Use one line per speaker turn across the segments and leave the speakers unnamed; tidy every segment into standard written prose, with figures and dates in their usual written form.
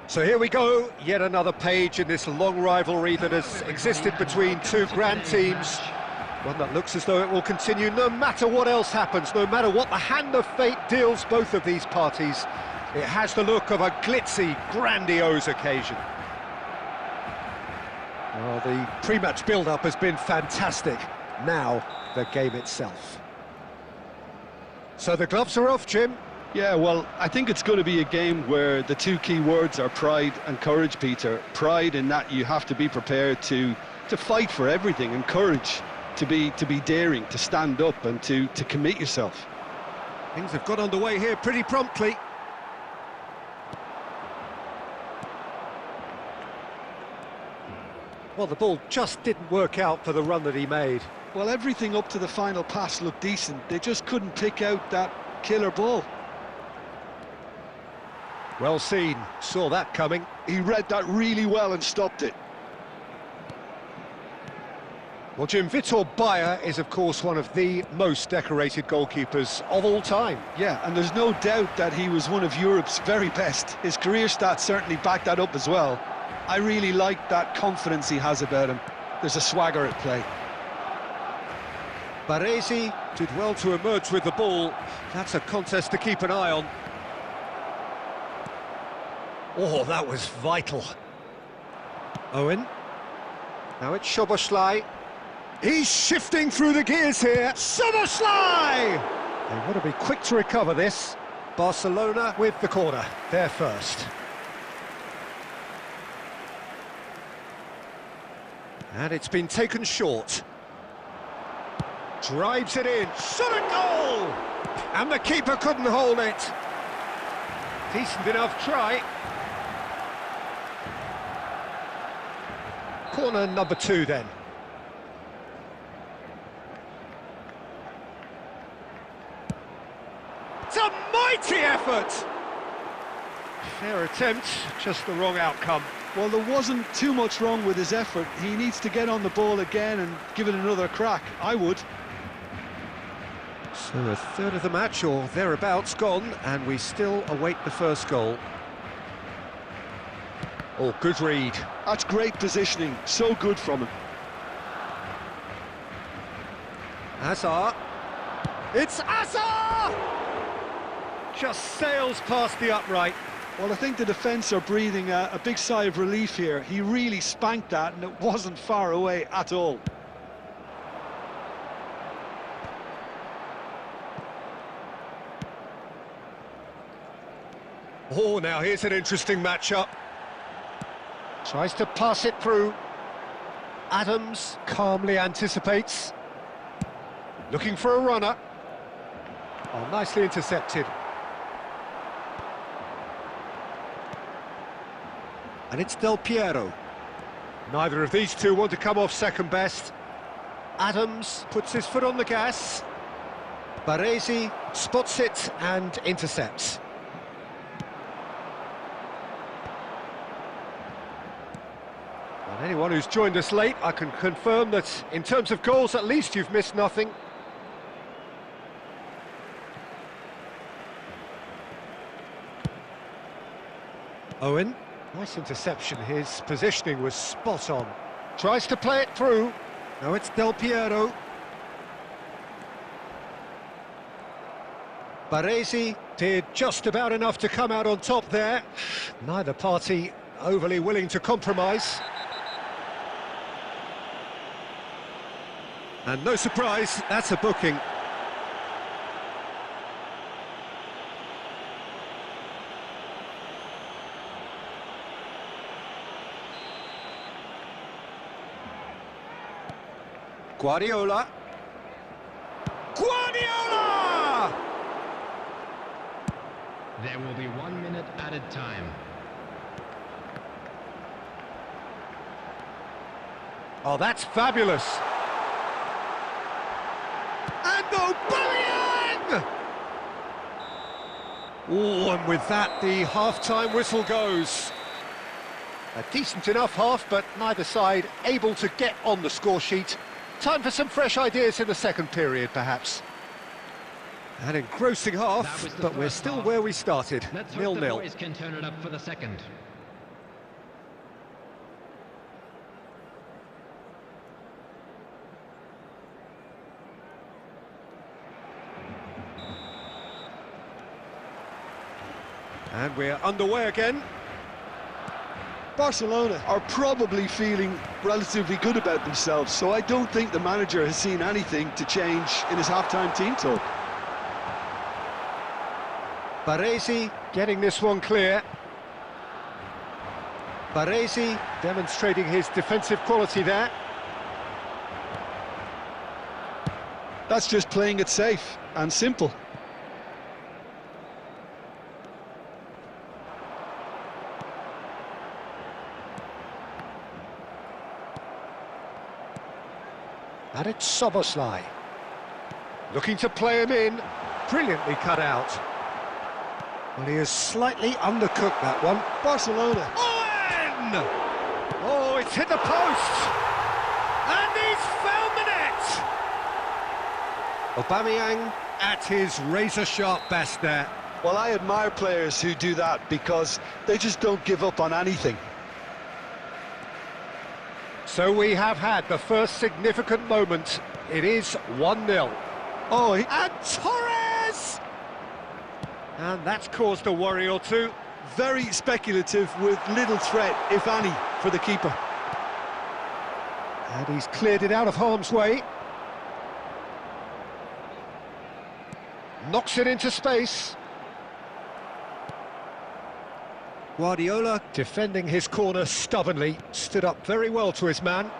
So here we go, yet another page in this long rivalry that has existed between two grand teams. One that looks as though it will continue no matter what else happens, no matter what the hand of fate deals both of these parties. It has the look of a glitzy, grandiose occasion. Well, the pre-match build-up has been fantastic. Now, the game itself. So the gloves are off, Jim.
Yeah, well, I think it's going to be a game where the two key words are pride and courage, Peter. Pride in that you have to be prepared to fight for everything, and courage to be daring, to stand up and to commit yourself.
Things have got underway here pretty promptly. Well, the ball just didn't work out for the run that he made.
Well, everything up to the final pass looked decent. They just couldn't pick out that killer ball.
Well seen, saw that coming.
He read that really well and stopped it.
Well, Jim, Vitor Bayer is, of course, one of the most decorated goalkeepers of all time.
Yeah, and there's no doubt that he was one of Europe's very best. His career stats certainly back that up as well. I really like that confidence he has about him. There's a swagger at play.
Baresi did well to emerge with the ball. That's a contest to keep an eye on. Oh, that was vital. Owen. Now it's Szoboszlai. He's shifting through the gears here. Szoboszlai! They want to be quick to recover this. Barcelona with the corner. They're first. And it's been taken short. Drives it in. Shot a goal! And the keeper couldn't hold it. Decent enough try. Corner number 2 then. It's a mighty effort! Fair attempt, just the wrong outcome.
Well, there wasn't too much wrong with his effort. He needs to get on the ball again and give it another crack. I would.
So a third of the match, or thereabouts, gone, and we still await the first goal. Oh, good read.
That's great positioning, so good from him.
Hazard. It's Hazard! Just sails past the upright.
Well, I think the defence are breathing a big sigh of relief here. He really spanked that, and it wasn't far away at all.
Oh, now here's an interesting matchup. Tries to pass it through. Adams calmly anticipates. Looking for a runner. Oh, nicely intercepted. And it's Del Piero. Neither of these two want to come off second best. Adams puts his foot on the gas. Baresi spots it and intercepts. And anyone who's joined us late, I can confirm that in terms of goals, at least you've missed nothing. Owen. Nice interception, his positioning was spot on. Tries to play it through. Now it's Del Piero. Baresi did just about enough to come out on top there. Neither party overly willing to compromise. And no surprise, that's a booking. Guardiola. Guardiola!
There will be 1 minute added time.
Oh, that's fabulous. And Aubameyang! Oh, and with that, the half-time whistle goes. A decent enough half, but neither side able to get on the score sheet. Time for some fresh ideas in the second period, perhaps. An engrossing half, but we're still where we started, 0-0.
Let's hope the boys can turn it up for the second.
And we're underway again.
Barcelona are probably feeling relatively good about themselves, so I don't think the manager has seen anything to change in his half-time team talk.
Baresi getting this one clear. Baresi demonstrating his defensive quality there.
That's just playing it safe and simple.
And it's Soboslai. Looking to play him in. Brilliantly cut out. Well, he has slightly undercooked that one.
Barcelona.
Owen! Oh, it's hit the post! And he's found the net! Aubameyang at his razor-sharp best there.
Well, I admire players who do that because they just don't give up on anything.
So we have had the first significant moment. It is 1-0.
Oh,
And Torres! And that's caused a worry or two.
very speculative with little threat, if any, for the keeper.
And he's cleared it out of harm's way. Knocks it into space. Guardiola, defending his corner stubbornly, stood up very well to his man.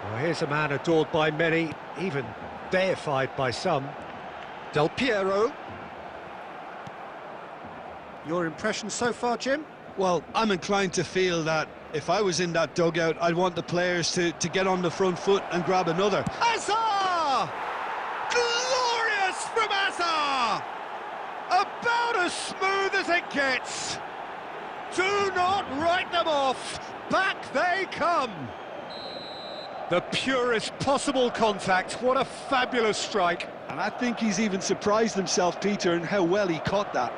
Well, here's a man adored by many, even deified by some. Del Piero. Your impression so far, Jim?
Well, I'm inclined to feel that if I was in that dugout, I'd want the players to get on the front foot and grab another.
Hazard! Glorious from Hazard! About as smooth as it gets. Do not write them off. Back they come. The purest possible contact. What a fabulous strike.
And I think he's even surprised himself, Peter, in how well he caught that.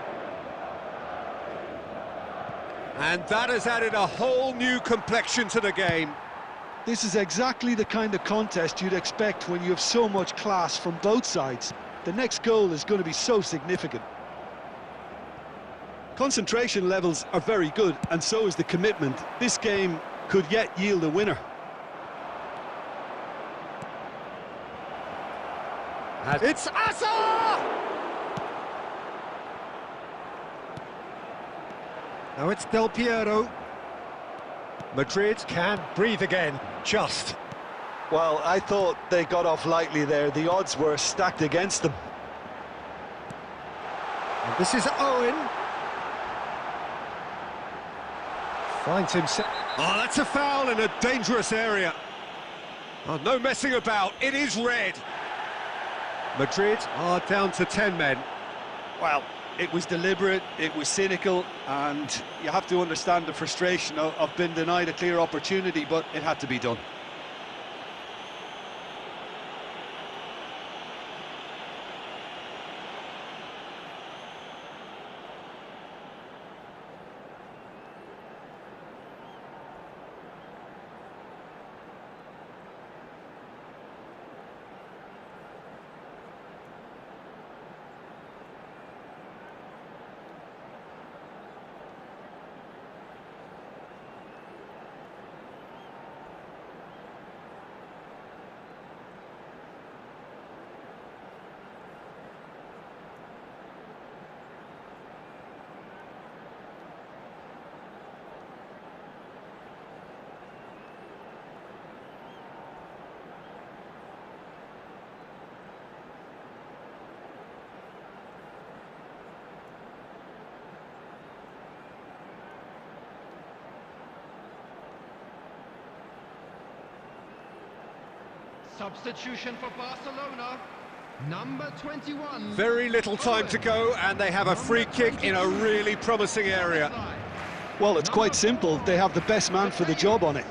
And that has added a whole new complexion to the game.
This is exactly the kind of contest you'd expect when you have so much class from both sides. The next goal is going to be so significant. Concentration levels are very good, and so is the commitment. This game could yet yield a winner.
It's Hazard! Now it's Del Piero. Madrid can breathe again, just.
Well, I thought they got off lightly there. The odds were stacked against them.
And this is Owen. Finds himself. Oh, that's a foul in a dangerous area. Oh, no messing about. It is red. Madrid are down to 10 men.
Well, it was deliberate, it was cynical, and you have to understand the frustration of being denied a clear opportunity, but it had to be done.
Substitution for Barcelona, number 21.
Very little time to go, and they have a free kick in a really promising area.
Well, it's quite simple. They have the best man for the job on it.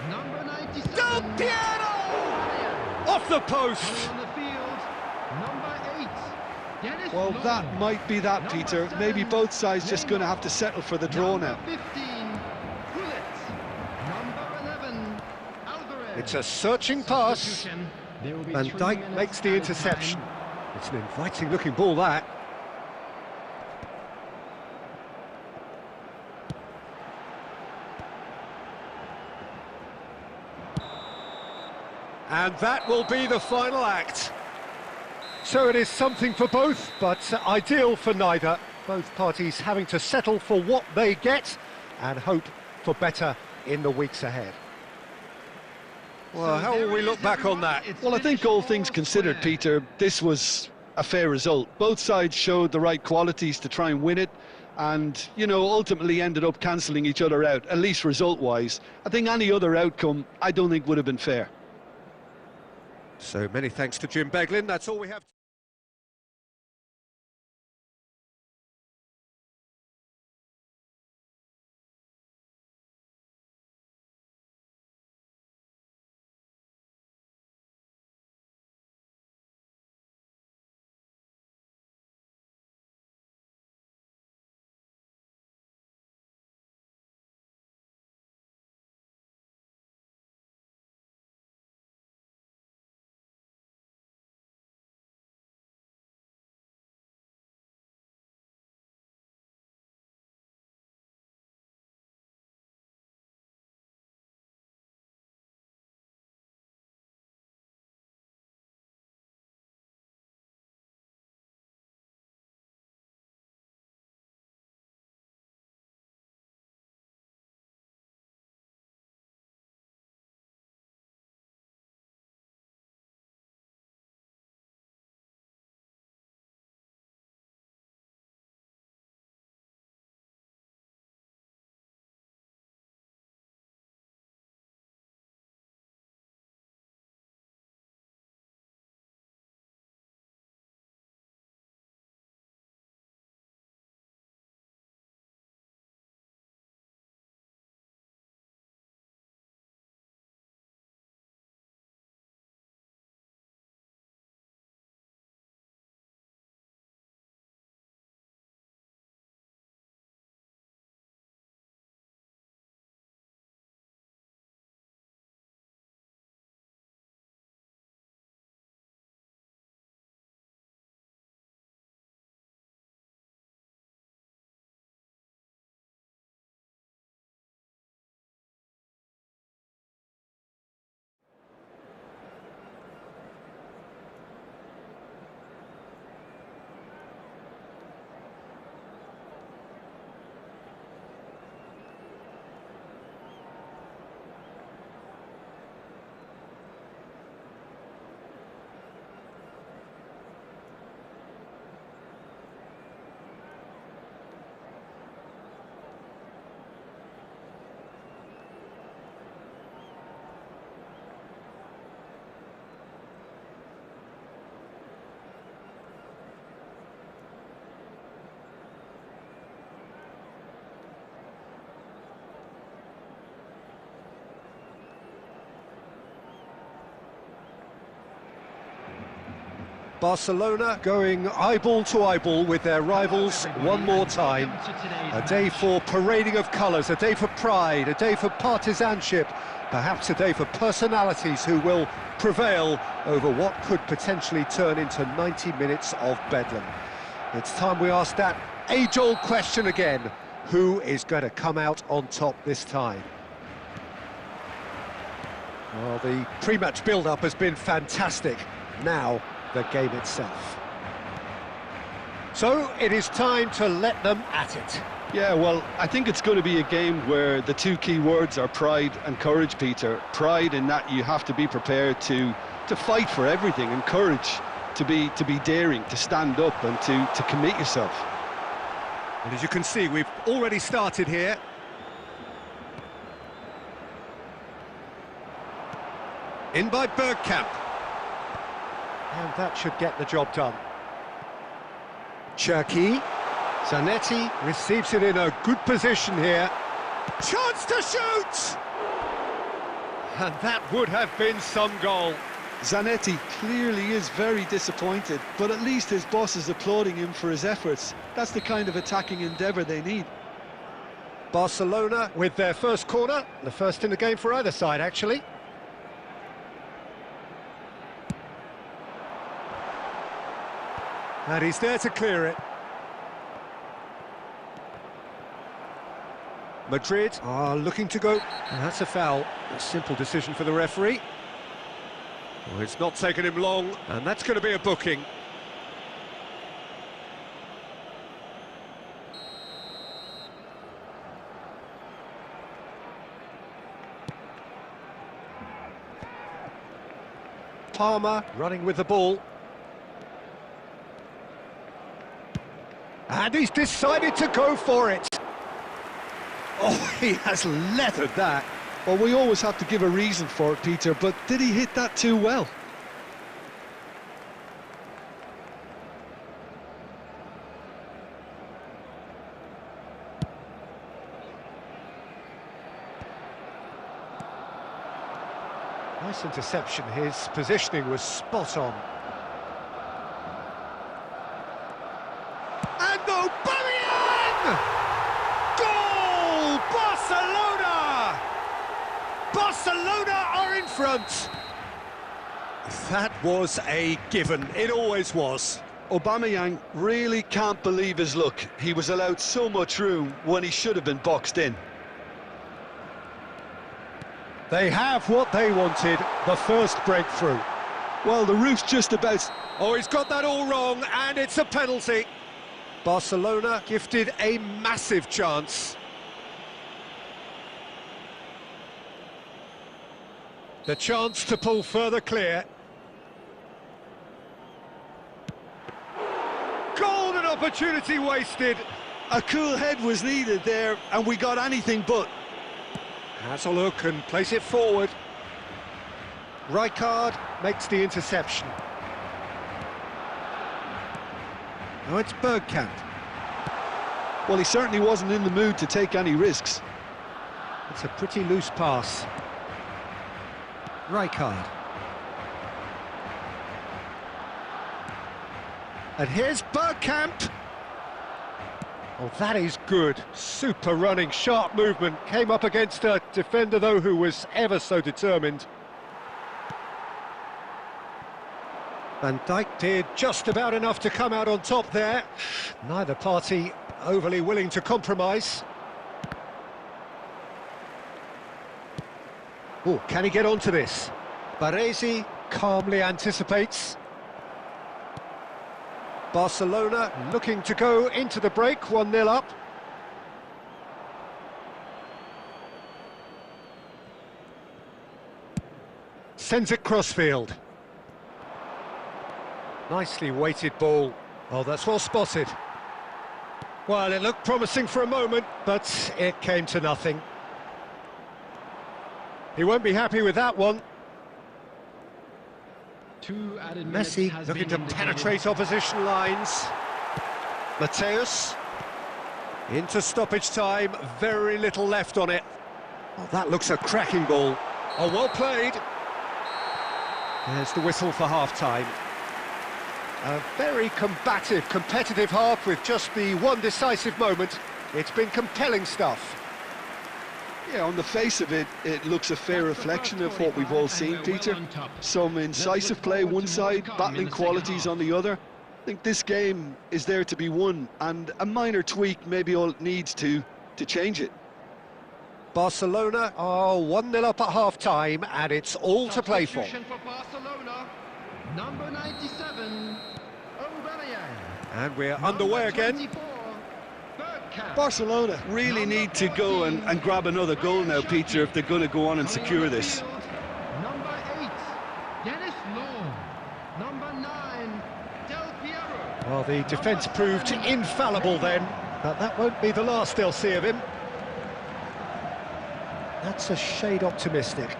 Number 97.
Del Piero! Off the post!
On the field, number 8. Dennis
Well,
Lowe.
that might be that,
Number
Peter.
7,
Maybe both sides just going to have to settle for the draw now.
Number 15, Gullit. Number 11, Alvarez.
It's a searching pass.
Substitution. There will be
Van
3
Dijk
minutes
makes the
added
interception.
time.
It's an inviting looking ball, that. And that will be the final act. So it is something for both, but ideal for neither. Both parties having to settle for what they get and hope for better in the weeks ahead. Well, how will we look back on that?
Well, I think all things considered, Peter, this was a fair result. Both sides showed the right qualities to try and win it, and, you know, ultimately ended up cancelling each other out, at least result-wise. I think any other outcome, I don't think would have been fair.
So many thanks to Jim Beglin. That's all we have. Barcelona going eyeball to eyeball with their rivals one more time. A day for parading of colours, a day for pride, a day for partisanship, perhaps a day for personalities who will prevail over what could potentially turn into 90 minutes of bedlam. It's time we ask that age-old question again: who is going to come out on top this time? Well, the pre-match build-up has been fantastic. Now, the game itself. So, it is time to let them at it.
Yeah, well, I think it's going to be a game where the two key words are pride and courage, Peter. Pride in that you have to be prepared to fight for everything, and courage to be daring, to stand up and to commit yourself.
And as you can see, we've already started here. In by Bergkamp. And that should get the job done. Cherki. Zanetti receives it in a good position here. Chance to shoot! And that would have been some goal.
Zanetti clearly is very disappointed, but at least his boss is applauding him for his efforts. That's the kind of attacking endeavour they need.
Barcelona with their first corner, the first in the game for either side, actually. And he's there to clear it. Madrid are looking to go, and that's a foul. A simple decision for the referee. Well, it's not taken him long, and that's going to be a booking. Palmer running with the ball. And he's decided to go for it. Oh, he has leathered that.
Well, we always have to give a reason for it, Peter, but did he hit that too well?
Nice interception. His positioning was spot on. And Aubameyang! Goal! Barcelona! Barcelona are in front. That was a given. It always was.
Aubameyang really can't believe his luck. He was allowed so much room when he should have been boxed in.
They have what they wanted, the first breakthrough.
Well, the roof's just about...
Oh, he's got that all wrong, and it's a penalty. Barcelona gifted a massive chance. The chance to pull further clear. Golden opportunity wasted.
A cool head was needed there, and we got anything but.
Has a look and plays it forward. Rijkaard makes the interception. Now it's Bergkamp.
Well, he certainly wasn't in the mood to take any risks.
It's a pretty loose pass. Rijkaard. And here's Bergkamp. Oh, that is good. Super running, sharp movement. Came up against a defender, though, who was ever so determined. Van Dijk did just about enough to come out on top there. Neither party overly willing to compromise. Oh, can he get onto this? Baresi calmly anticipates. Barcelona looking to go into the break, 1-0 up. Sends it crossfield. Nicely weighted ball. Oh, that's well spotted. Well, it looked promising for a moment, but it came to nothing. He won't be happy with that one. Messi looking to penetrate opposition lines. Mateus into stoppage time, very little left on it. Oh, that looks a cracking ball. Oh, well played. There's the whistle for half-time. A very combative, competitive half with just the one decisive moment. It's been compelling stuff.
Yeah, on the face of it, it looks a fair reflection of what we've all seen, Peter. Some incisive play one side, battling qualities on the other. I think this game is there to be won, and a minor tweak maybe all it needs to change it.
Barcelona are 1-0 up at half-time, and it's all to play for.
Barcelona, number 97, Aubameyang.
And we're underway again.
24, Bergkamp.
Barcelona really need to go and grab another goal now, Peter, if they're going to go on and secure this.
Number 8, Dennis Law. Number 9, Del Piero.
Well, the defence proved infallible then, but that won't be the last they'll see of him. That's a shade optimistic.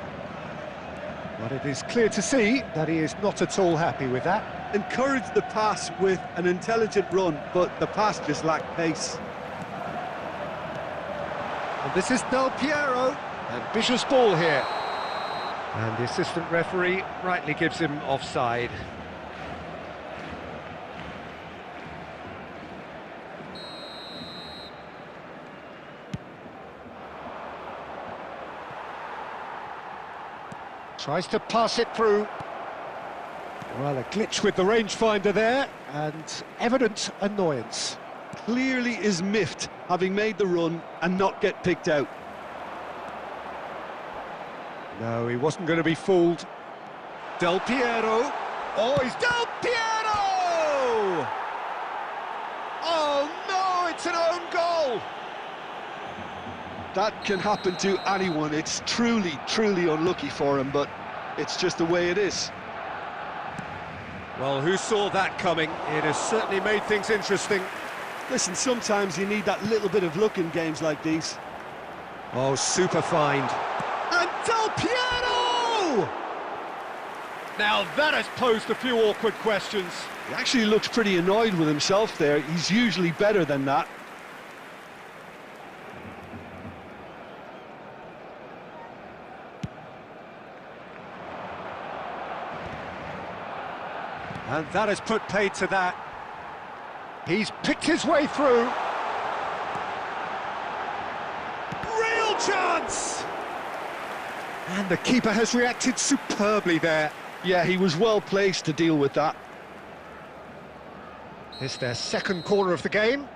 But it is clear to see that he is not at all happy with that.
Encourage the pass with an intelligent run, but the pass just lacked pace.
And this is Del Piero, ambitious ball here. And the assistant referee rightly gives him offside. Tries to pass it through. Well, a glitch with the rangefinder there, and evident annoyance.
Clearly is miffed, having made the run and not get picked out.
No, he wasn't going to be fooled. Del Piero. Oh, he's Del Piero! Oh no, it's an own goal!
That can happen to anyone. It's truly, truly unlucky for him, but it's just the way it is.
Well, who saw that coming? It has certainly made things interesting.
Listen, sometimes you need that little bit of luck in games like these.
Oh, super find. And Del Piero! Now that has posed a few awkward questions.
He actually looks pretty annoyed with himself there. He's usually better than that.
And that has put paid to that. He's picked his way through. Real chance! And the keeper has reacted superbly there.
Yeah, he was well placed to deal with that.
It's their second corner of the game.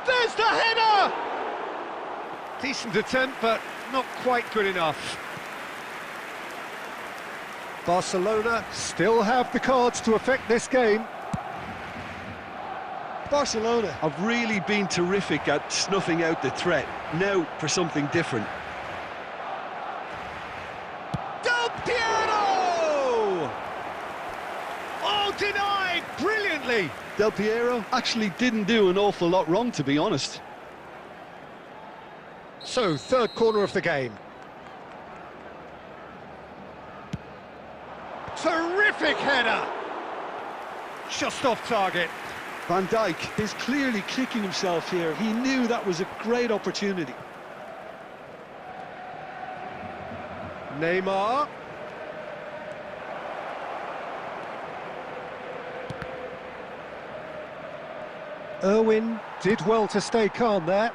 There's the header! Decent attempt, but not quite good enough. Barcelona still have the cards to affect this game.
Barcelona have really been terrific at snuffing out the threat. Now for something different.
Del Piero! Oh, denied brilliantly.
Del Piero actually didn't do an awful lot wrong, to be honest.
So, third corner of the game. Terrific header! Just off target.
Van Dijk is clearly kicking himself here. He knew that was a great opportunity.
Neymar. Irwin did well to stay calm there.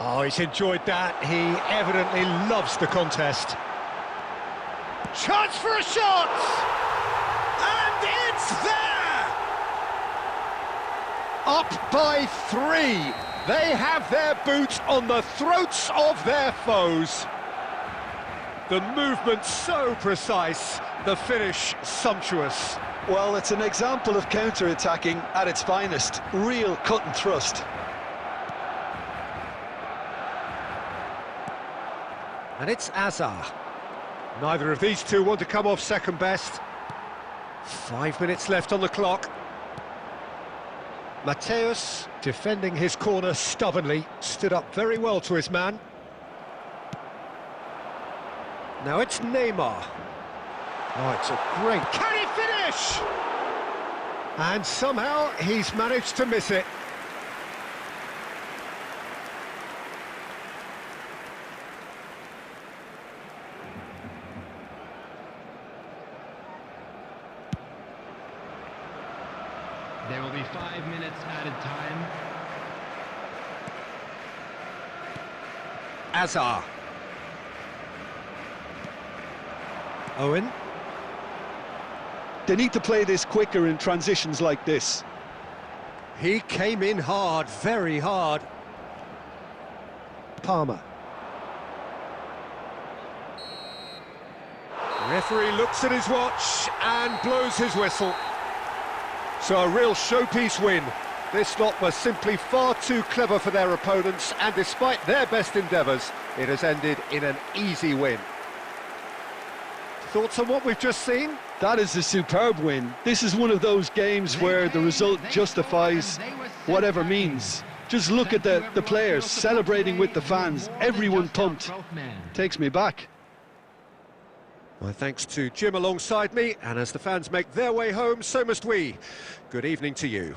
Oh, he's enjoyed that. He evidently loves the contest. Chance for a shot! And it's there! Up by 3. They have their boots on the throats of their foes. The movement so precise, the finish sumptuous.
Well, it's an example of counter-attacking at its finest. Real cut and thrust.
And it's Azar. Neither of these two want to come off second best. 5 minutes left on the clock. Mateus, defending his corner stubbornly, stood up very well to his man. Now it's Neymar. Oh, it's a great... Can he finish? And somehow he's managed to miss it.
There will be 5 minutes added time.
Azar. Owen.
They need to play this quicker in transitions like this.
He came in hard, very hard. Palmer. Referee looks at his watch and blows his whistle. So a real showpiece win. This lot was simply far too clever for their opponents, and despite their best endeavours, it has ended in an easy win. Thoughts on what we've just seen?
That is a superb win. This is one of those games where the result justifies whatever means. Just look at the players celebrating with the fans. Everyone pumped. Takes me back.
My thanks to Jim alongside me, and as the fans make their way home, so must we. Good evening to you.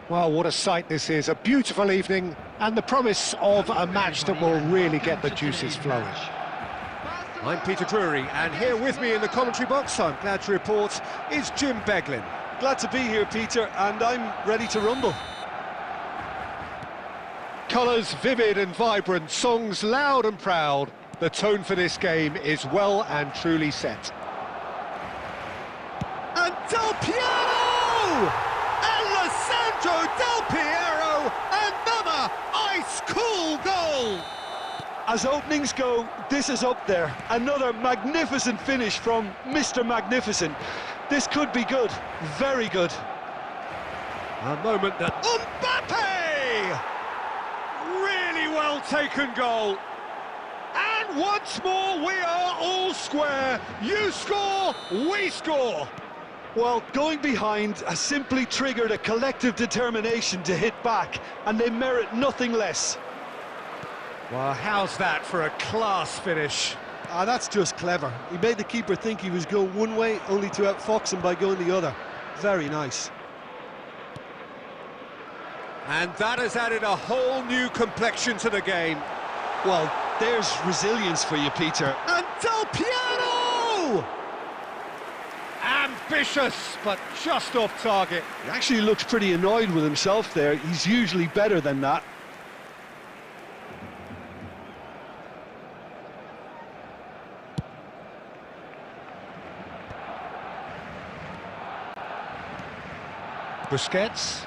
Well, what a sight this is, a beautiful evening, and the promise of a match that will really get the juices flowing. I'm Peter Drury, and here with me in the commentary box, I'm glad to report, is Jim Beglin.
Glad to be here, Peter, and I'm ready to rumble.
Colours vivid and vibrant, songs loud and proud. The tone for this game is well and truly set. And Del Piero! Alessandro Del Piero! Another ice-cool goal!
As openings go, this is up there. Another magnificent finish from Mr. Magnificent. This could be good, very good.
A moment that... Mbappe! Really well taken goal. And once more we are all square. You score, we score.
Well, going behind has simply triggered a collective determination to hit back, and they merit nothing less.
Well, how's that for a class finish?
Ah, that's just clever. He made the keeper think he was going one way, only to outfox him by going the other. Very nice.
And that has added a whole new complexion to the game.
Well, there's resilience for you, Peter.
And Del Piero! Ambitious, but just off target.
He actually looks pretty annoyed with himself there. He's usually better than that.
Busquets.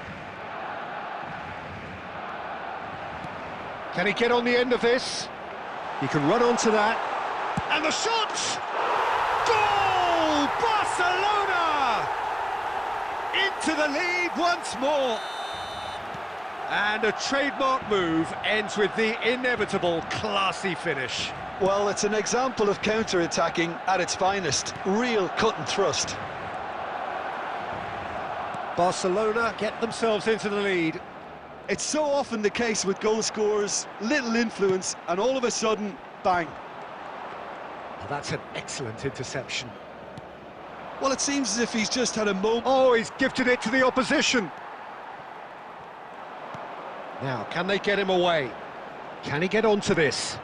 Can he get on the end of this? He can run onto that. And the shot! Goal! Barcelona! Into the lead once more. And a trademark move ends with the inevitable classy finish.
Well, it's an example of counter-attacking at its finest. Real cut and thrust.
Barcelona get themselves into the lead.
It's so often the case with goal scorers, little influence, and all of a sudden, bang.
Well, that's an excellent interception.
Well, it seems as if he's just had a moment.
Oh, he's gifted it to the opposition. Now, can they get him away? Can he get onto this?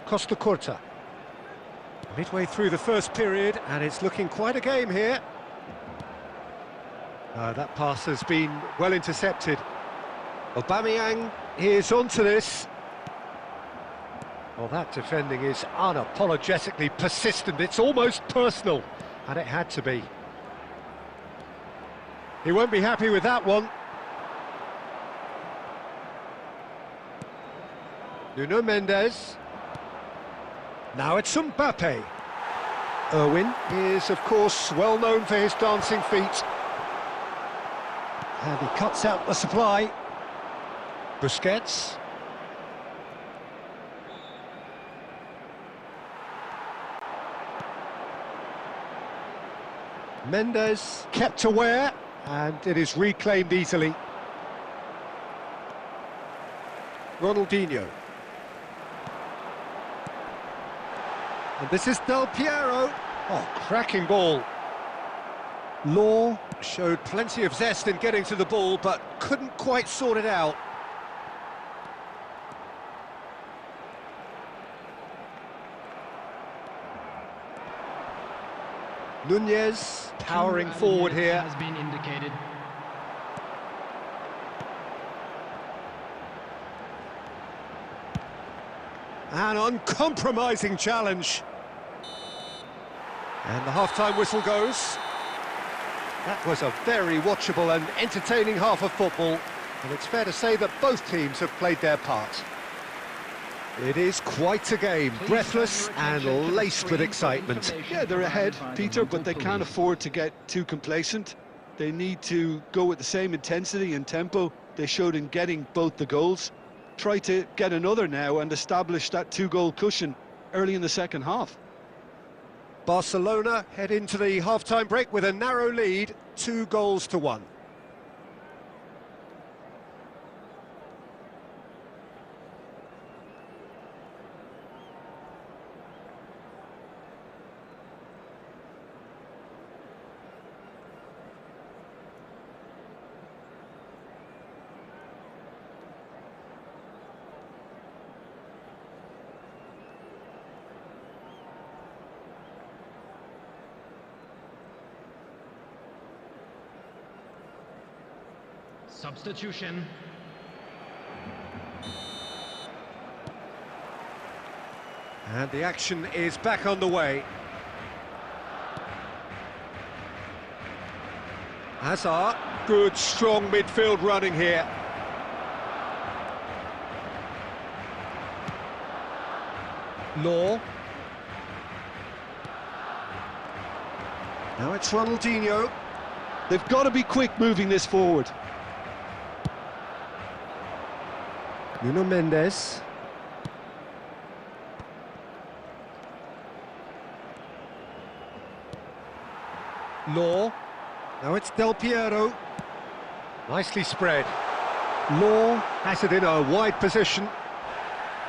Costa Curta. Midway through the first period, and it's looking quite a game here. That pass has been well intercepted. Aubameyang is onto this. Well, that defending is unapologetically persistent. It's almost personal, and it had to be. He won't be happy with that one. Nuno Mendes. Now it's Mbappe. Irwin is, of course, well known for his dancing feet. And he cuts out the supply. Busquets. Mendes kept aware, and it is reclaimed easily. Ronaldinho. And this is Del Piero. Oh, cracking ball. Law showed plenty of zest in getting to the ball, but couldn't quite sort it out. Nunez powering forward here.
Has been indicated.
An uncompromising challenge. And the half-time whistle goes. That was a very watchable and entertaining half of football, and it's fair to say that both teams have played their part. It is quite a game, breathless and laced with excitement.
Yeah, they're ahead, Peter, but they can't afford to get too complacent. They need to go with the same intensity and tempo they showed in getting both the goals. Try to get another now and establish that two-goal cushion early in the second half.
Barcelona head into the half-time break with a narrow lead, 2-1.
Substitution.
And the action is back underway. Hazard, good strong midfield running here. Law. Now it's Ronaldinho.
They've got to be quick moving this forward.
Nuno Mendes. Law. Now it's Del Piero. Nicely spread. Law has it in a wide position.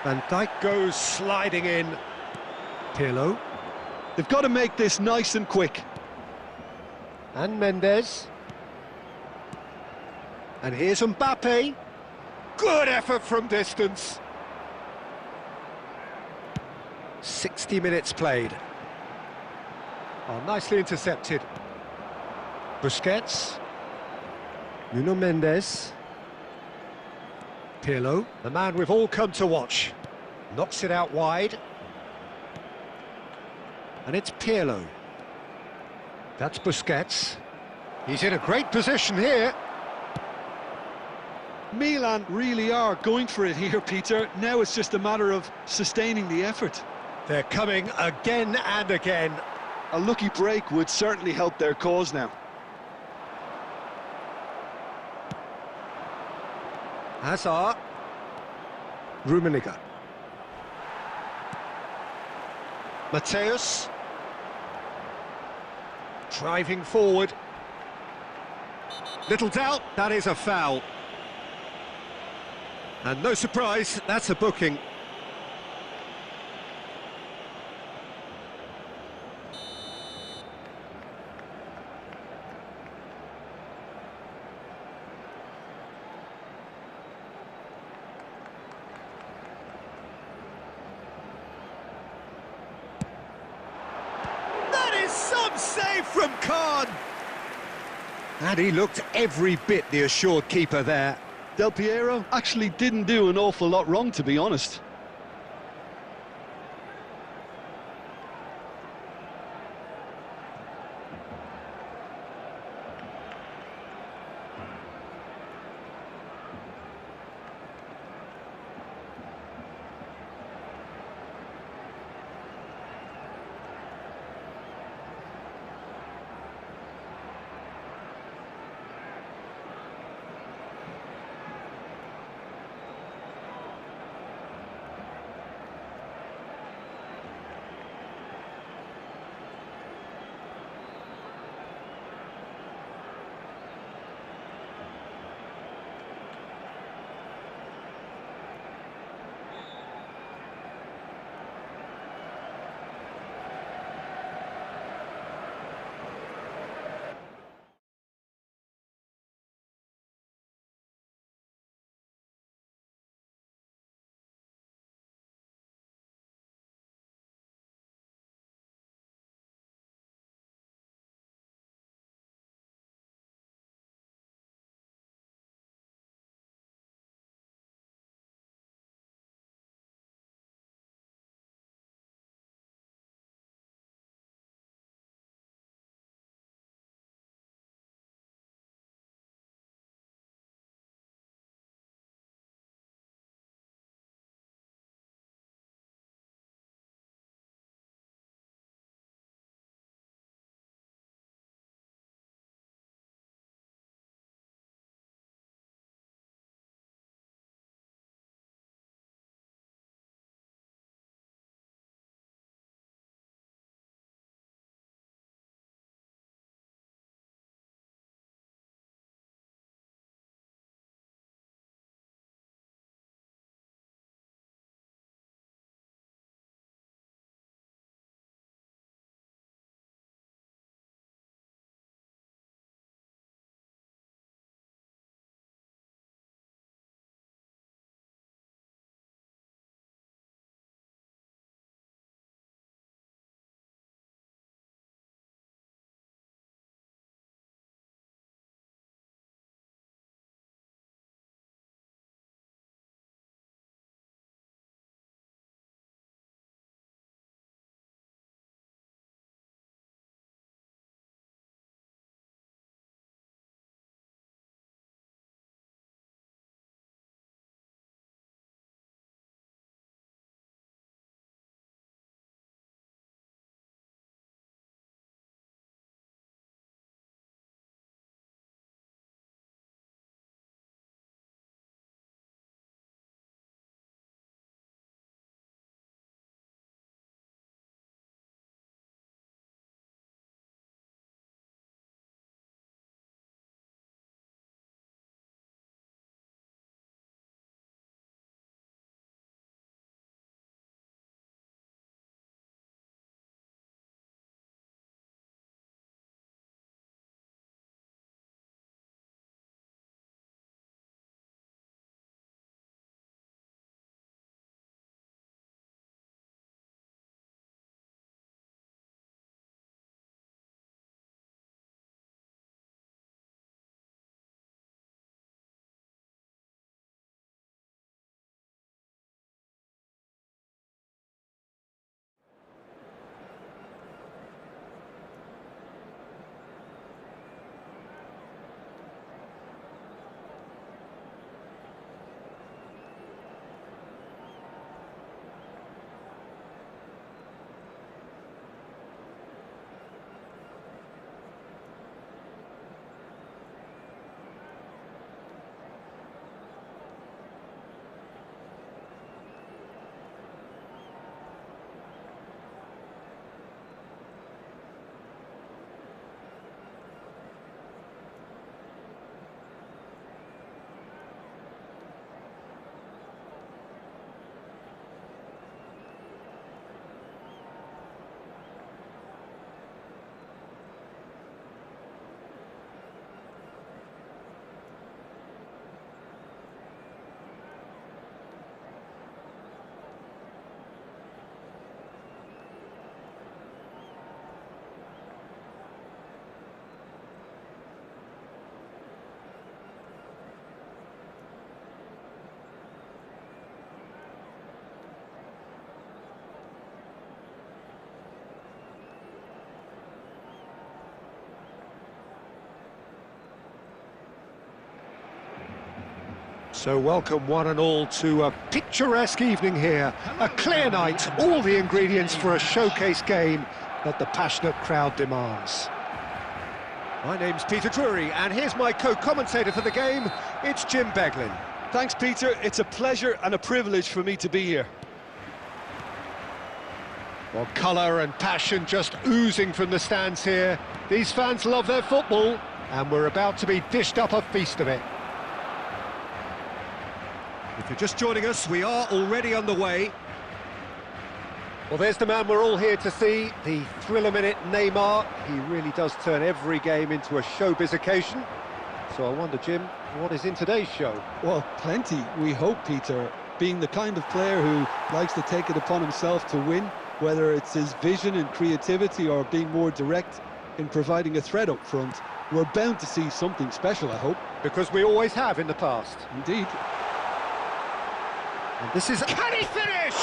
Van Dijk goes sliding in. Pirlo.
They've got to make this nice and quick.
And Mendes. And here's Mbappe. Good effort from distance. 60 minutes played. Oh, nicely intercepted. Busquets. Nuno Mendes. Pirlo, the man we've all come to watch. Knocks it out wide. And it's Pirlo. That's Busquets. He's in a great position here.
Milan really are going for it here, Peter. Now it's just a matter of sustaining the effort.
They're coming again and again.
A lucky break would certainly help their cause now.
Hazard. Rummenigge. Mateus. Driving forward. Little doubt, that is a foul. And no surprise, that's a booking. That is some save from Khan. And he looked every bit the assured keeper there.
Del Piero actually didn't do an awful lot wrong, to be honest.
So welcome one and all to a picturesque evening here. A clear night, all the ingredients for a showcase game that the passionate crowd demands. My name's Peter Drury, and here's my co-commentator for the game, it's Jim Beglin.
Thanks, Peter. It's a pleasure and a privilege for me to be here.
Well, colour and passion just oozing from the stands here. These fans love their football, and we're about to be dished up a feast of it. If you're just joining us, we are already underway. Well, there's the man we're all here to see, the thriller-minute Neymar. He really does turn every game into a showbiz occasion. So I wonder, Jim, what is in today's show?
Well, plenty, we hope, Peter. Being the kind of player who likes to take it upon himself to win, whether it's his vision and creativity or being more direct in providing a threat up front, we're bound to see something special, I hope.
Because we always have in the past.
Indeed.
And this is... Can he finish?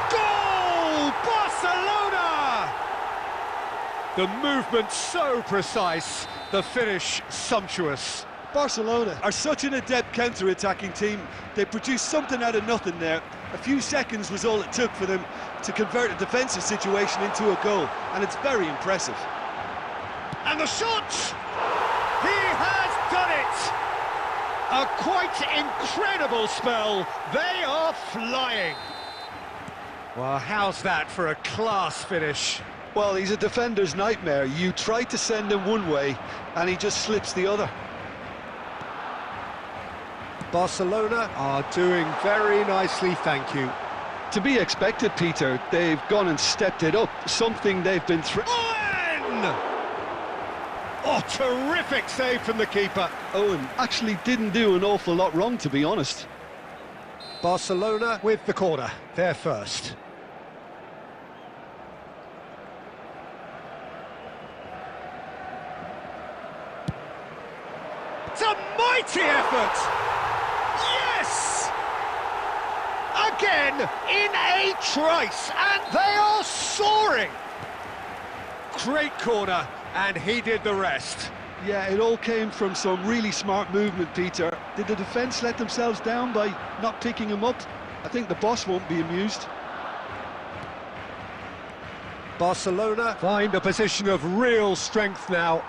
Goal! Barcelona! The movement so precise, the finish sumptuous.
Barcelona are such an adept counter-attacking team. They produced something out of nothing there. A few seconds was all it took for them to convert a defensive situation into a goal, and it's very impressive.
And the shot! He has done it! A quite incredible spell. They are flying. Well, how's that for a class finish?
Well, he's a defender's nightmare. You try to send him one way, and he just slips the other.
Barcelona are doing very nicely, thank you.
To be expected, Peter. They've gone and stepped it up, something they've been through.
Owen! Oh, terrific save from the keeper.
Owen actually didn't do an awful lot wrong, to be honest.
Barcelona with the corner, they're first. It's a mighty effort! Yes! Again, in a trice, and they are soaring! Great corner, and he did the rest.
Yeah, it all came from some really smart movement, Peter. Did the defence let themselves down by not picking him up? I think the boss won't be amused.
Barcelona find a position of real strength now.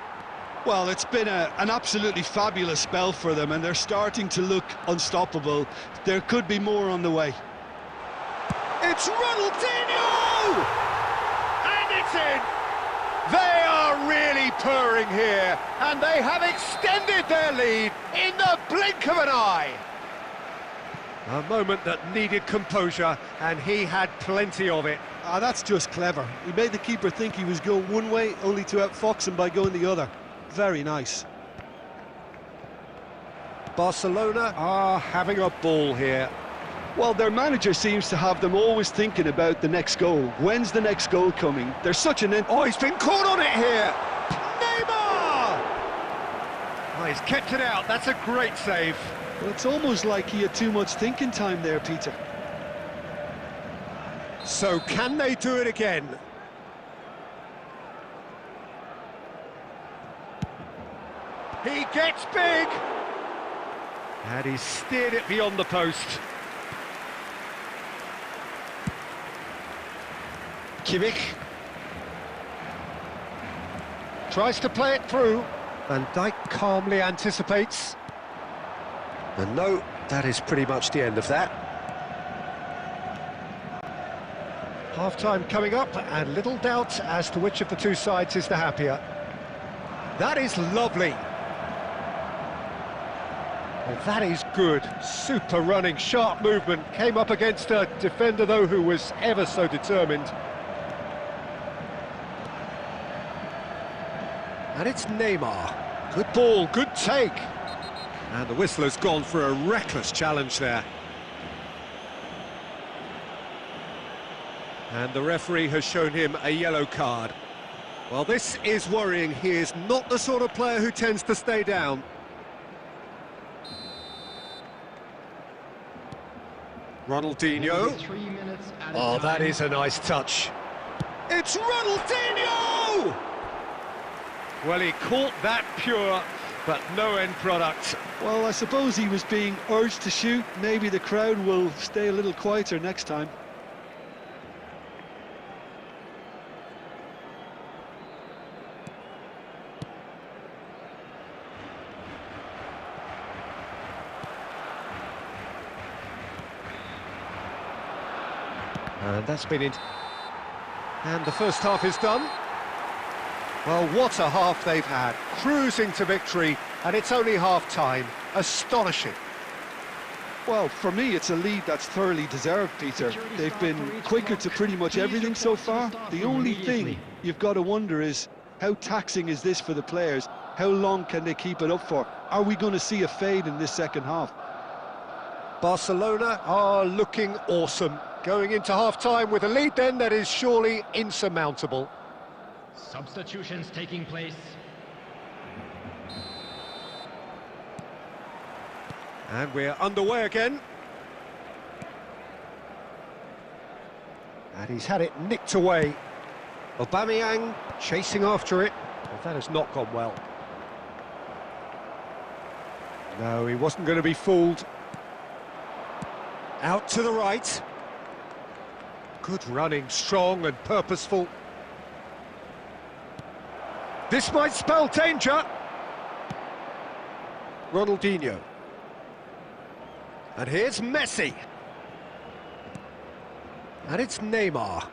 Well, it's been an absolutely fabulous spell for them, and they're starting to look unstoppable. There could be more on the way.
It's Ronaldinho! And it's in! They are really purring here, and they have extended their lead in the blink of an eye. A moment that needed composure, and he had plenty of it.
That's just clever. He made the keeper think he was going one way, only to outfox him by going the other. Very nice.
Barcelona are having a ball here.
Well, their manager seems to have them always thinking about the next goal. When's the next goal coming? They're such an...
Oh, he's been caught on it here! Neymar! Oh, he's kept it out. That's a great save.
Well, it's almost like he had too much thinking time there, Peter.
So can they do it again? He gets big! And he steered it beyond the post. Kimmich tries to play it through. Van Dijk calmly anticipates. And no, that is pretty much the end of that. Half-time coming up, and little doubt as to which of the two sides is the happier. That is lovely. Well, that is good. Super running, sharp movement. Came up against a defender, though, who was ever so determined. And it's Neymar. Good ball, good take. And the whistler's gone for a reckless challenge there. And the referee has shown him a yellow card. Well, this is worrying. He is not the sort of player who tends to stay down. Ronaldinho. Oh, that is a nice touch. It's Ronaldinho! Well, he caught that pure, but no end product.
Well, I suppose he was being urged to shoot. Maybe the crowd will stay a little quieter next time.
And that's been it. And the first half is done. Well, what a half they've had. Cruising to victory, and it's only half-time. Astonishing.
Well, for me, it's a lead that's thoroughly deserved, Peter. They've been quicker to pretty much everything so far. The only thing you've got to wonder is, how taxing is this for the players? How long can they keep it up for? Are we going to see a fade in this second half?
Barcelona are looking awesome. Going into half-time with a lead then that is surely insurmountable.
Substitutions taking place.
And we're underway again. And he's had it nicked away. Aubameyang chasing after it. Well, that has not gone well. No, he wasn't going to be fooled. Out to the right. Good running, strong and purposeful. This might spell danger. Ronaldinho. And here's Messi. And it's Neymar.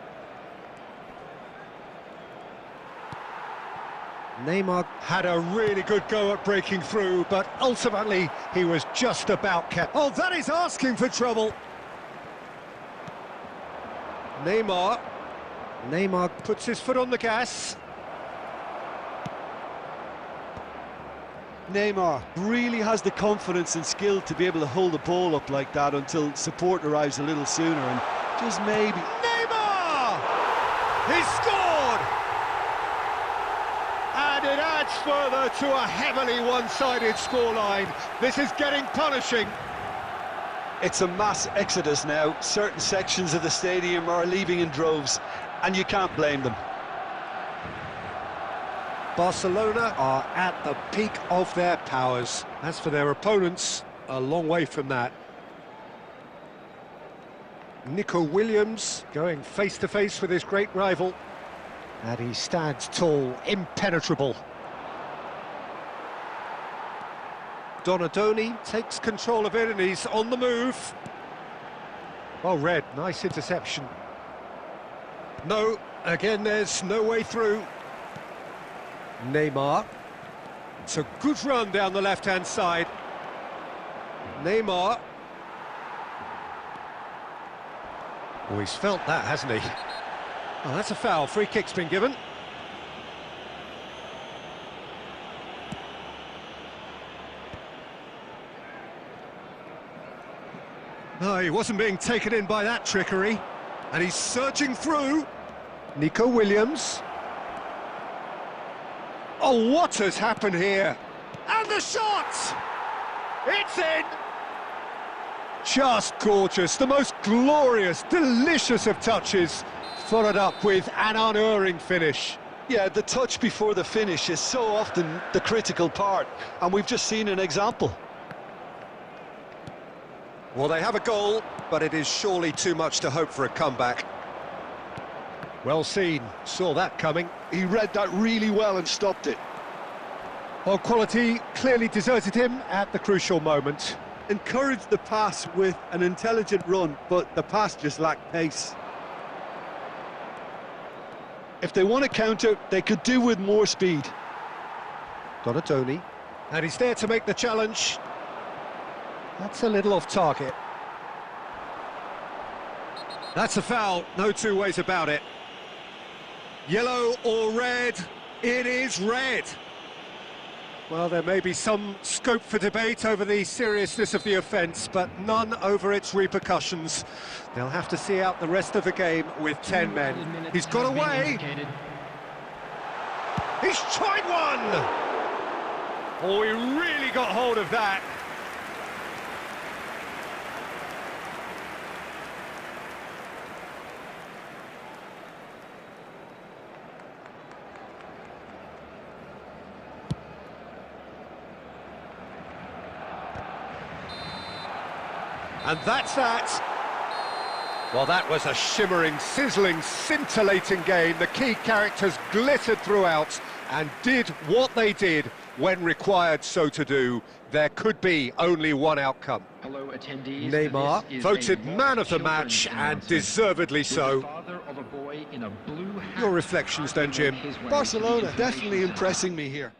Neymar had a really good go at breaking through, but ultimately he was just about kept. Oh, that is asking for trouble. Neymar puts his foot on the gas.
Neymar really has the confidence and skill to be able to hold the ball up like that until support arrives a little sooner, and just maybe...
Neymar! He scored! And it adds further to a heavily one-sided scoreline. This is getting punishing.
It's a mass exodus now. Certain sections of the stadium are leaving in droves, and you can't blame them.
Barcelona are at the peak of their powers. As for their opponents, a long way from that. Nico Williams going face-to-face with his great rival. And he stands tall, impenetrable. Donadoni takes control of it and he's on the move. Well read, nice interception. No, again there's no way through. Neymar. It's a good run down the left-hand side. Neymar. Oh, he's felt that, hasn't he? Oh, that's a foul. Free kick's been given. No, he wasn't being taken in by that trickery. And he's surging through. Nico Williams. Oh, what has happened here? And the shot! It's in! Just gorgeous, the most glorious, delicious of touches, followed up with an unerring finish.
Yeah, the touch before the finish is so often the critical part, and we've just seen an example.
Well, they have a goal, but it is surely too much to hope for a comeback. Well seen, saw that coming.
He read that really well and stopped it.
Well, quality clearly deserted him at the crucial moment.
Encouraged the pass with an intelligent run, but the pass just lacked pace. If they want to counter, they could do with more speed.
Donadoni, and he's there to make the challenge. That's a little off target. That's a foul, no two ways about it. Yellow or red? It is red. Well, there may be some scope for debate over the seriousness of the offence, but none over its repercussions. They'll have to see out the rest of the game with 10 men. He's got away. He's tried one. Oh, he really got hold of that. And that's that. Well, that was a shimmering, sizzling, scintillating game. The key characters glittered throughout and did what they did when required so to do. There could be only one outcome.
Hello, attendees.
Neymar
This is
voted
a
man of the match,
children's
and
announcement.
deservedly
With the
so.
father of a boy in a blue hat
Your reflections then, Jim?
his way to the
Barcelona
information
definitely
centre.
impressing me here.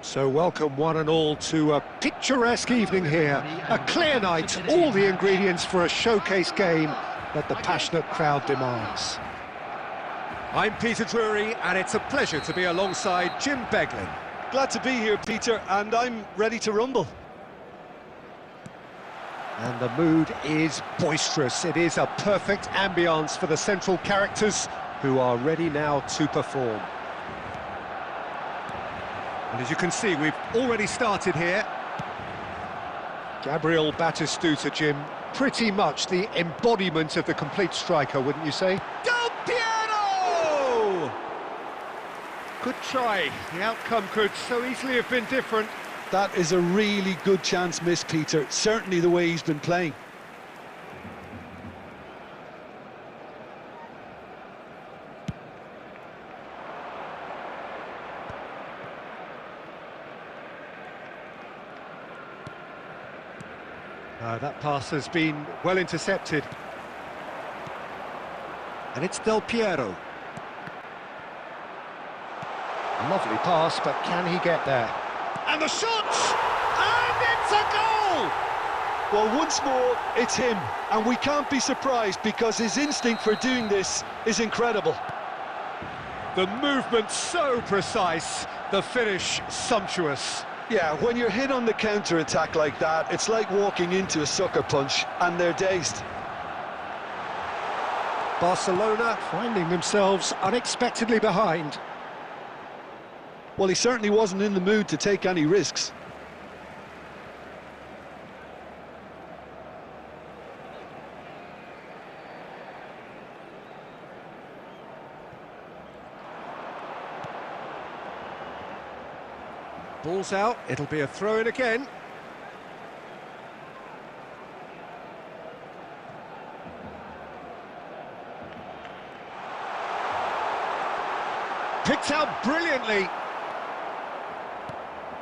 So welcome one and all to a picturesque evening here. A clear night, all the ingredients for a showcase game that the passionate crowd demands. I'm Peter Drury, and it's a pleasure to be alongside Jim Beglin.
Glad to be here, Peter, and I'm ready to rumble.
And the mood is boisterous. It is a perfect ambience for the central characters who are ready now to perform. And as you can see, we've already started here. Gabriel Batistuta, Jim, pretty much the embodiment of the complete striker, wouldn't you say? Del Piero! Good try. The outcome could so easily have been different.
That is a really good chance missed, Peter. Certainly the way he's been playing.
That pass has been well intercepted. And it's Del Piero. Lovely pass, but can he get there? And the shot! And it's a goal!
Well, once more, it's him. And we can't be surprised because his instinct for doing this is incredible.
The movement so precise, the finish sumptuous.
Yeah, when you're hit on the counter-attack like that, it's like walking into a sucker punch, and they're dazed.
Barcelona finding themselves unexpectedly behind.
Well, he certainly wasn't in the mood to take any risks.
Ball's out, it'll be a throw-in again. Picked out brilliantly.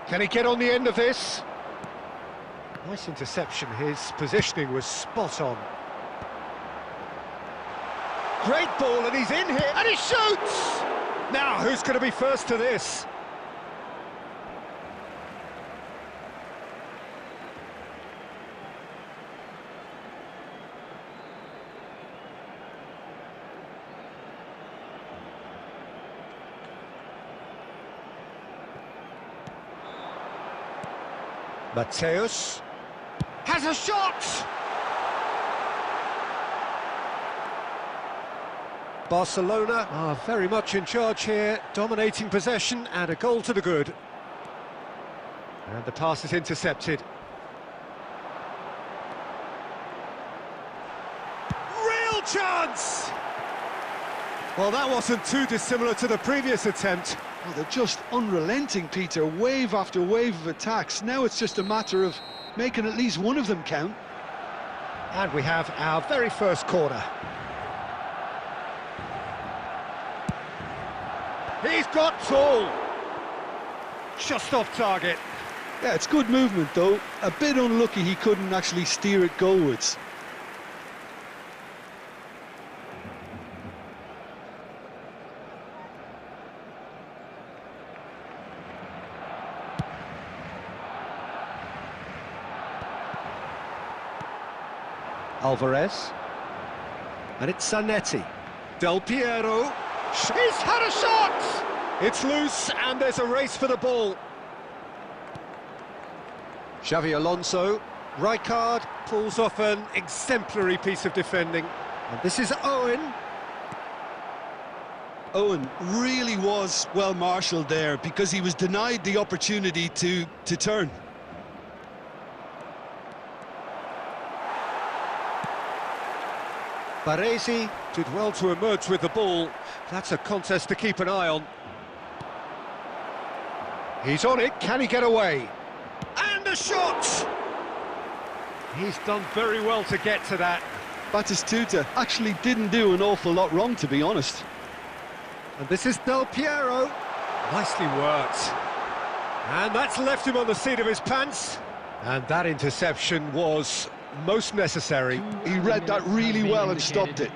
Can he get on the end of this? Nice interception, his positioning was spot on. Great ball, and he's in here, and he shoots! Now, who's going to be first to this? Mateus has a shot! Barcelona are very much in charge here, dominating possession and a goal to the good. And the pass is intercepted. Real chance! Well, that wasn't too dissimilar to the previous attempt.
Oh, they're just unrelenting, Peter. Wave after wave of attacks. Now it's just a matter of making at least one of them count.
And we have our very first corner. He's got tall. Just off target.
Yeah, it's good movement, though. A bit unlucky he couldn't actually steer it goalwards.
Alvarez, and it's Zanetti. Del Piero, he's had a shot! It's loose, and there's a race for the ball. Xavi Alonso, Rijkaard pulls off an exemplary piece of defending. And this is Owen.
Owen really was well marshalled there because he was denied the opportunity to turn.
Baresi did well to emerge with the ball. That's a contest to keep an eye on. He's on it, can he get away? And a shot! He's done very well to get to that.
Batistuta actually didn't do an awful lot wrong, to be honest.
And this is Del Piero. Nicely worked. And that's left him on the seat of his pants. And that interception was most necessary.
He read that really well and stopped it.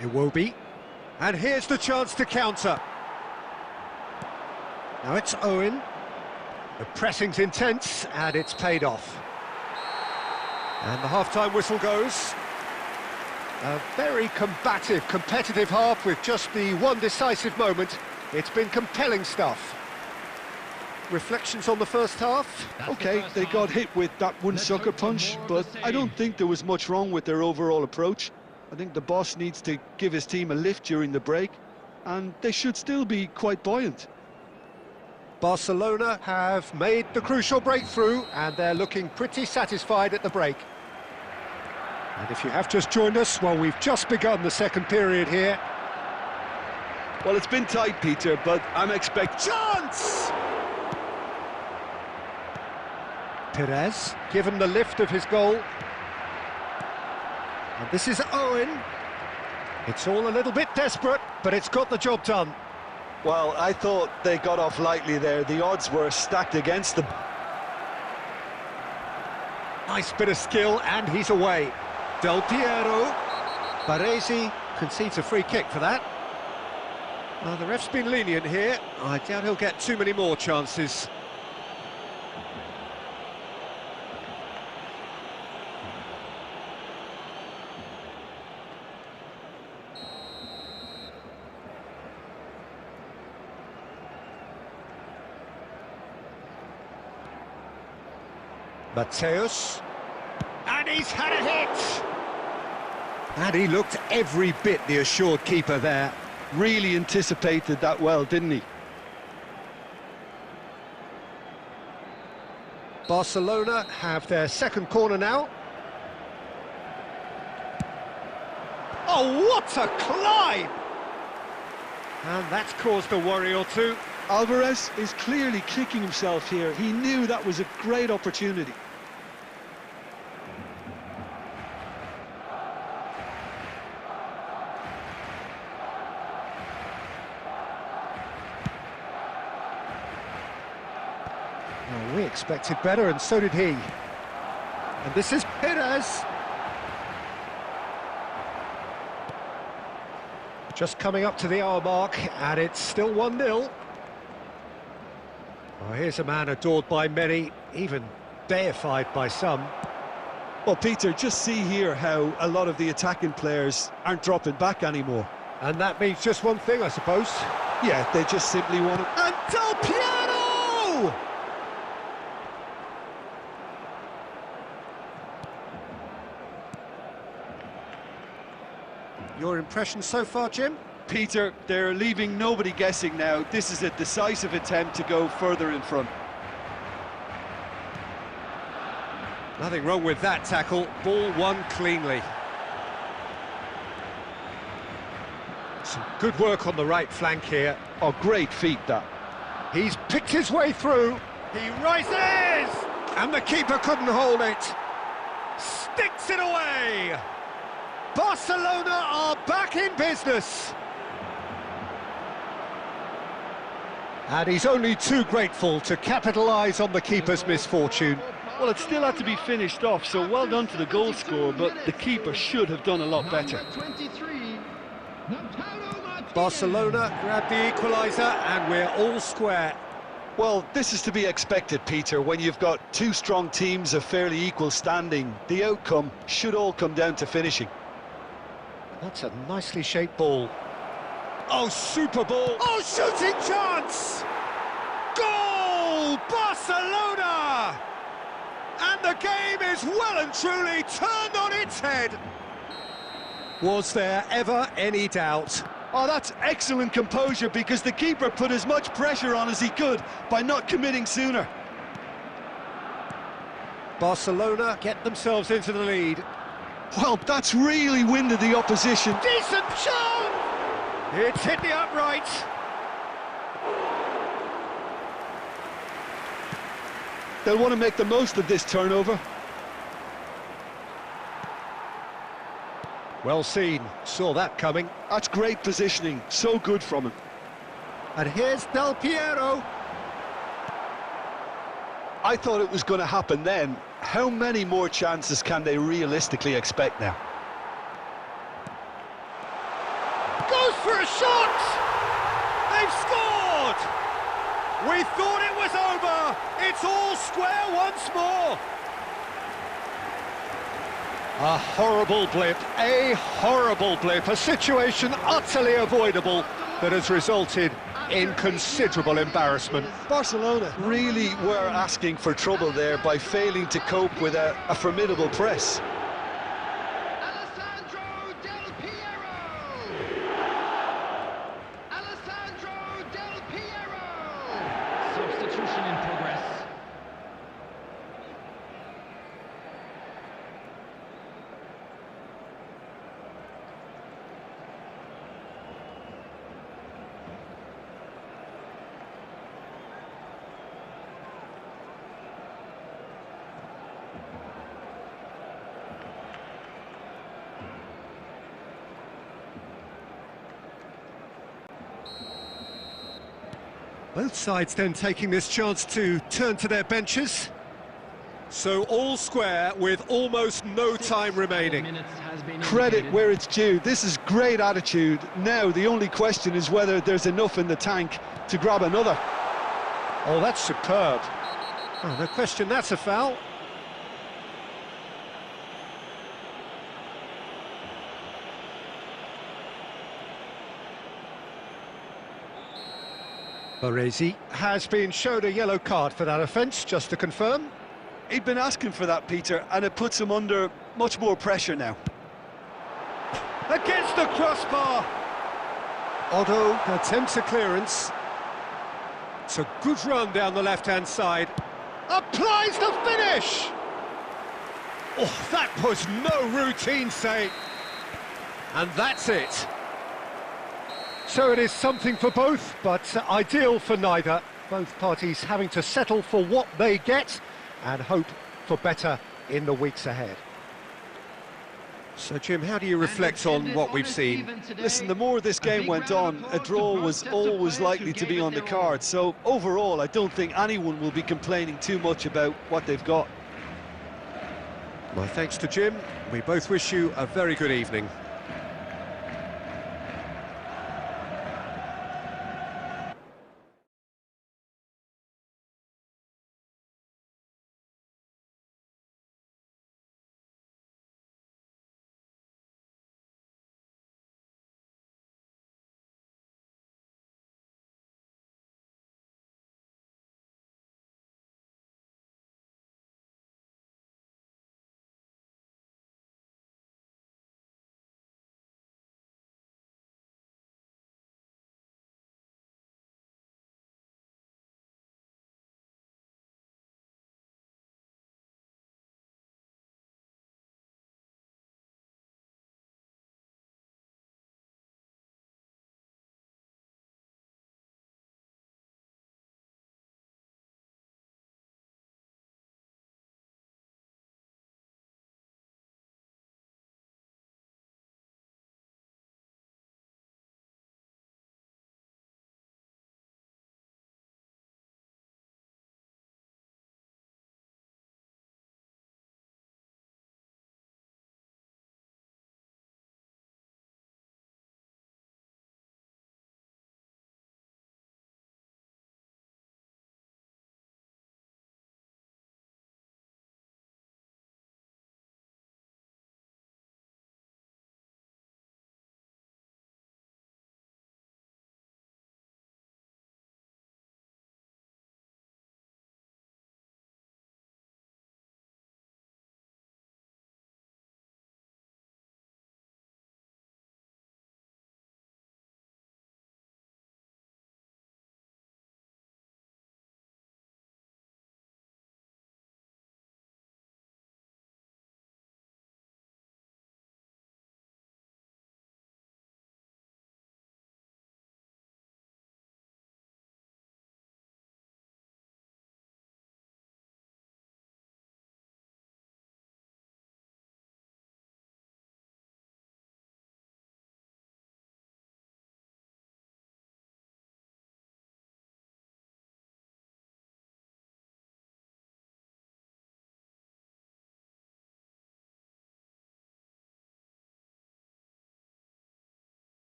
Iwobi. And here's the chance to counter. Now it's Owen. The pressing's intense, and it's paid off. And the half-time whistle goes. A very combative, competitive half with just the one decisive moment. It's been compelling stuff. Reflections on the first half?
Okay, they got hit with that one sucker punch, but I don't think there was much wrong with their overall approach. I think the boss needs to give his team a lift during the break, and they should still be quite buoyant.
Barcelona have made the crucial breakthrough, and they're looking pretty satisfied at the break. And if you have just joined us, well, we've just begun the second period here.
Well, it's been tight, Peter, but I'm expecting...
Chance! Perez, given the lift of his goal. And this is Owen. It's all a little bit desperate, but it's got the job done.
Well, I thought they got off lightly there. The odds were stacked against them.
Nice bit of skill, and he's away. Del Piero. Baresi concedes a free kick for that. Well, the ref's been lenient here. I doubt he'll get too many more chances. Mateus, and he's had a hit! And he looked every bit the assured keeper there.
Really anticipated that well, didn't he?
Barcelona have their second corner now. Oh, what a climb! And that's caused a worry or two.
Alvarez is clearly kicking himself here. He knew that was a great opportunity.
Well, we expected better, and so did he. And this is Perez. Just coming up to the hour mark, and it's still 1-0. Well, here's a man adored by many, even deified by some.
Well, Peter, just see here how a lot of the attacking players aren't dropping back anymore.
And that means just one thing, I suppose.
Yeah, they just simply want to...
And Del Piero! Your impression so far, Jim?
Peter, they're leaving nobody guessing now. This is a decisive attempt to go further in front.
Nothing wrong with that tackle. Ball won cleanly. Some good work on the right flank here.
Oh, great feat, that.
He's picked his way through. He rises! And the keeper couldn't hold it. Sticks it away! Barcelona are back in business. And he's only too grateful to capitalise on the keeper's misfortune.
Well, it still had to be finished off, so well done to the goal scorer, but the keeper should have done a lot better.
Barcelona grab the equaliser, and we're all square.
Well, this is to be expected, Peter. When you've got two strong teams of fairly equal standing, the outcome should all come down to finishing.
That's a nicely shaped ball. Oh, super ball. Oh, shooting chance! Goal! Barcelona! And the game is well and truly turned on its head. Was there ever any doubt?
Oh, that's excellent composure, because the keeper put as much pressure on as he could by not committing sooner.
Barcelona get themselves into the lead.
Well, that's really winded the opposition.
Decent shot! It's hit the upright.
They'll want to make the most of this turnover.
Well seen, saw that coming.
That's great positioning, so good from him.
And here's Del Piero.
I thought it was going to happen then. How many more chances can they realistically expect now?
Goes for a shot! They've scored! We thought it was over! It's all square once more! A horrible blip, a situation utterly avoidable that has resulted in considerable embarrassment.
Barcelona really were asking for trouble there by failing to cope with a formidable press.
Substitution in progress.
Both sides then taking this chance to turn to their benches. So all square with almost no time remaining.
Credit where it's due. This is great attitude. Now the only question is whether there's enough in the tank to grab another.
Oh, that's superb. Oh, no question, that's a foul. Baresi has been shown a yellow card for that offence, just to confirm.
He'd been asking for that, Peter, and it puts him under much more pressure now.
against the crossbar. Otto attempts a clearance. It's a good run down the left-hand side. Applies the finish! Oh, that was no routine save. And that's it. So it is something for both, but ideal for neither. Both parties having to settle for what they get and hope for better in the weeks ahead. So, Jim, how do you reflect on what we've seen?
Listen, the more this game went on, a draw was always likely to be on the card. So, overall, I don't think anyone will be complaining too much about what they've got.
My thanks to Jim. We both wish you a very good evening.